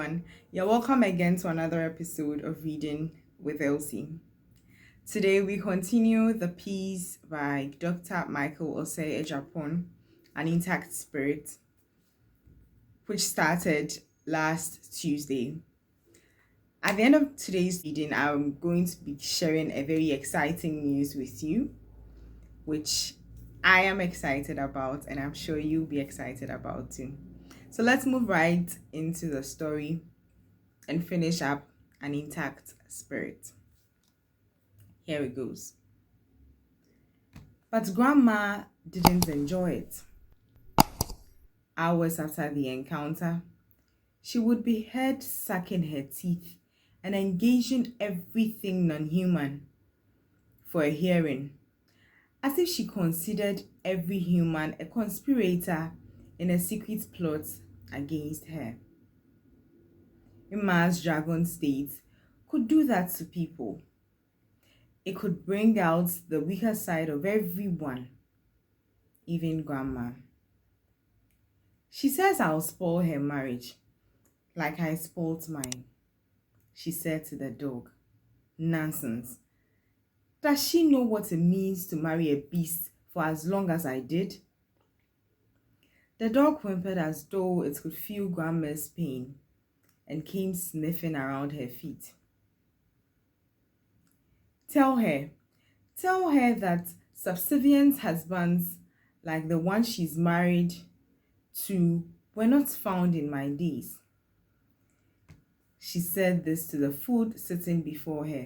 everyone. You're welcome again to another episode of Reading with Elsie. Today we continue the piece by Dr. Michael Osei Agyapong, An Intact Spirit, which started last Tuesday. At the end of today's reading, I'm going to be sharing a very exciting news with you, which I am excited about, and I'm sure you'll be excited about too. So let's move right into the story and finish up An Intact Spirit. Here it goes. But Grandma didn't enjoy it. Hours after the encounter, she would be heard sucking her teeth and engaging everything non-human for a hearing, as if she considered every human a conspirator in a secret plot against her. Emma's dragon state could do that to people. It could bring out the weaker side of everyone, even Grandma. She says I'll spoil her marriage, like I spoilt mine, she said to the dog. Nonsense. Does she know what it means to marry a beast for as long as I did? The dog whimpered as though it could feel Grandma's pain and came sniffing around her feet. Tell her that subservient husbands like the one she's married to were not found in my days. She said this to the food sitting before her,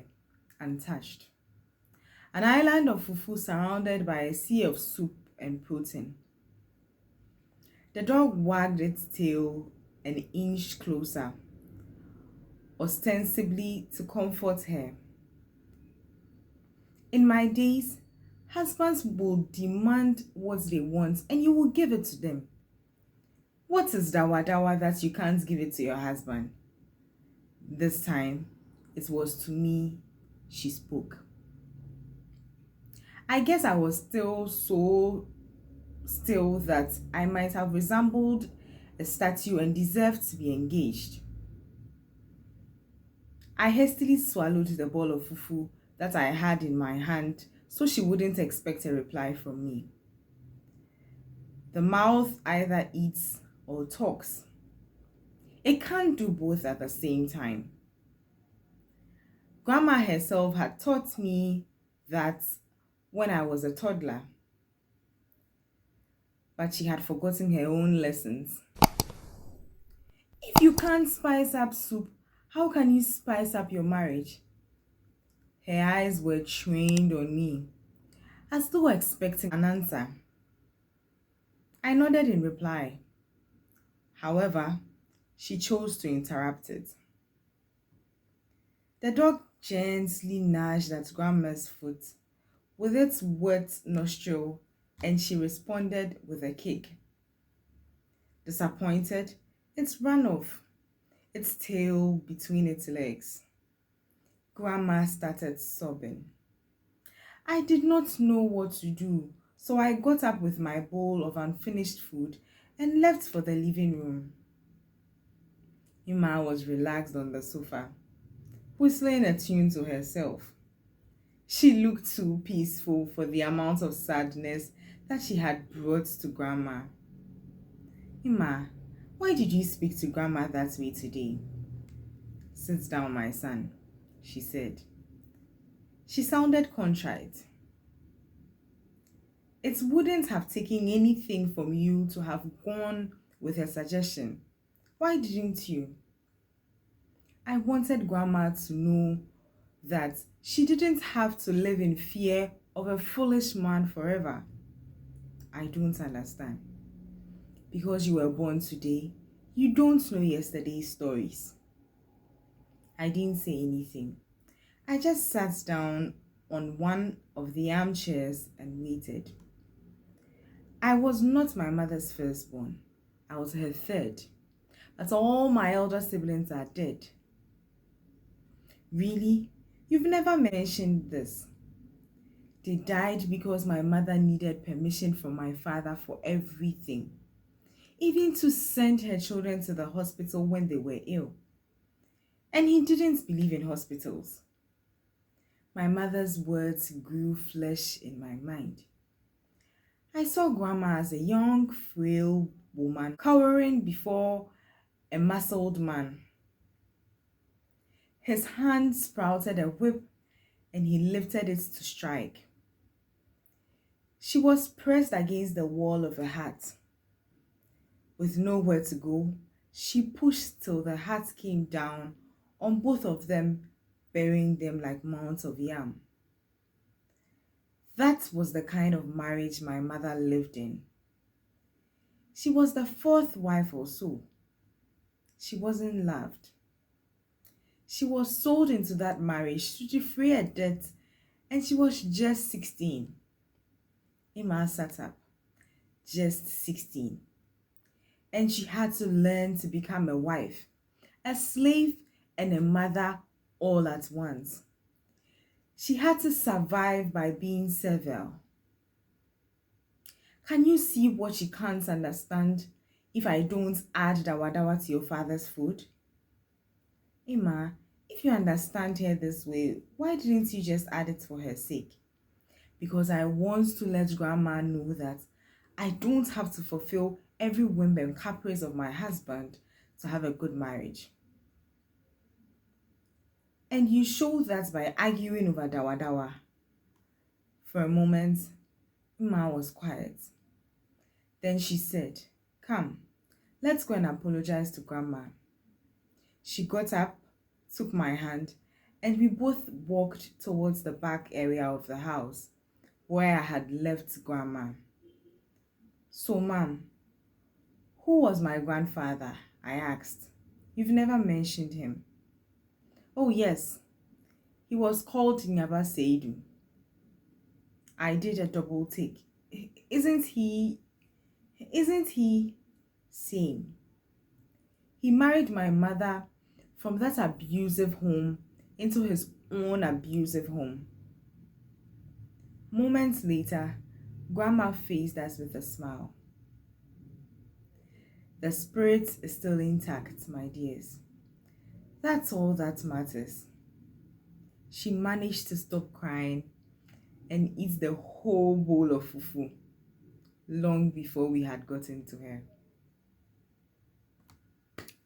untouched. An island of fufu surrounded by a sea of soup and protein. The dog wagged its tail and inched closer, ostensibly to comfort her. In my days, husbands will demand what they want and you will give it to them. What is dawa that you can't give it to your husband? This time, it was to me she spoke. I guess I was still so still that I might have resembled a statue and deserved to be engaged. I hastily swallowed the ball of fufu that I had in my hand so she wouldn't expect a reply from me. The mouth either eats or talks. It can't do both at the same time. Grandma herself had taught me that when I was a toddler, but she had forgotten her own lessons. If you can't spice up soup, how can you spice up your marriage? Her eyes were trained on me, as though expecting an answer. I nodded in reply. However, she chose to interrupt it. The dog gently nudged at Grandma's foot with its wet nostril, and she responded with a kick. Disappointed, it ran off, its tail between its legs. Grandma started sobbing. I did not know what to do, so I got up with my bowl of unfinished food and left for the living room. Emma was relaxed on the sofa, whistling a tune to herself. She looked too peaceful for the amount of sadness that she had brought to Grandma. Emma, why did you speak to Grandma that way today? Sit down, my son, she said. She sounded contrite. It wouldn't have taken anything from you to have gone with her suggestion. Why didn't you? I wanted Grandma to know that she didn't have to live in fear of a foolish man forever. I don't understand. Because you were born today, you don't know yesterday's stories. I didn't say anything. I just sat down on one of the armchairs and waited. I was not my mother's firstborn. I was her third. But all my elder siblings are dead. Really? You've never mentioned this. They died because my mother needed permission from my father for everything, even to send her children to the hospital when they were ill. And he didn't believe in hospitals. My mother's words grew flesh in my mind. I saw Grandma as a young, frail woman cowering before a muscled man. His hand sprouted a whip and he lifted it to strike. She was pressed against the wall of the hut. With nowhere to go, she pushed till the hut came down on both of them, burying them like mounds of yam. That was the kind of marriage my mother lived in. She was the fourth wife or so. She wasn't loved. She was sold into that marriage to defray a debt, and she was just 16. Emma sat up, just 16. And she had to learn to become a wife, a slave, and a mother all at once. She had to survive by being servile. Can you see what she can't understand if I don't add dawadawa to your father's food? Emma, if you understand her this way, why didn't you just add it for her sake? Because I want to let Grandma know that I don't have to fulfill every whim and caprice of my husband to have a good marriage. And you show that by arguing over dawadawa. For a moment, Emma was quiet. Then she said, "Come, let's go and apologize to Grandma." She got up, took my hand, and we both walked towards the back area of the house where I had left Grandma. "So, Mom, who was my grandfather?" I asked. "You've never mentioned him." "Oh, yes. He was called Nyaba Seidu." I did a double take. Isn't he same? He married my mother from that abusive home into his own abusive home. Moments later, Grandma faced us with a smile. The spirit is still intact, my dears. That's all that matters. She managed to stop crying and eat the whole bowl of fufu long before we had gotten to her.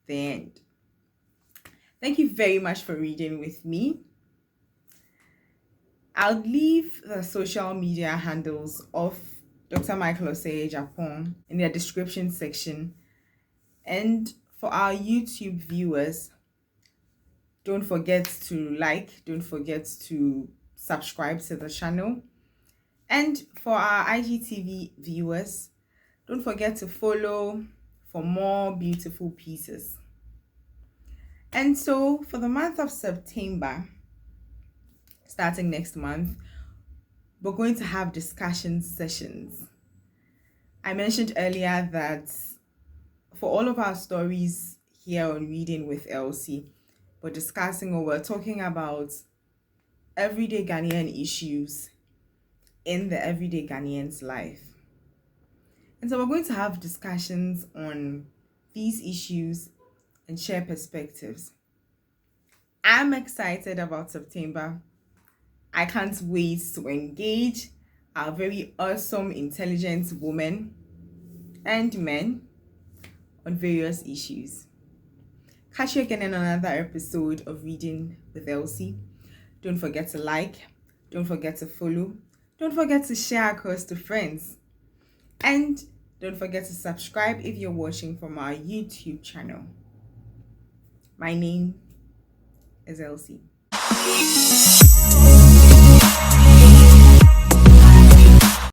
The end. Thank you very much for reading with me. I'll leave the social media handles of Dr. Michael Osei Agyapong in the description section. And for our YouTube viewers, don't forget to like, don't forget to subscribe to the channel. And for our IGTV viewers, don't forget to follow for more beautiful pieces. And so for the month of September, starting next month, we're going to have discussion sessions. I mentioned earlier that for all of our stories here on Reading with Elsie, we're discussing or we're talking about everyday Ghanaian issues in the everyday Ghanaian's life. And so we're going to have discussions on these issues and share perspectives. I'm excited about September. I can't wait to engage our very awesome, intelligent women and men on various issues. Catch you again in another episode of Reading with Elsie. Don't forget to like, don't forget to follow, don't forget to share across to friends, and don't forget to subscribe if you're watching from our YouTube channel. My name is Elsie.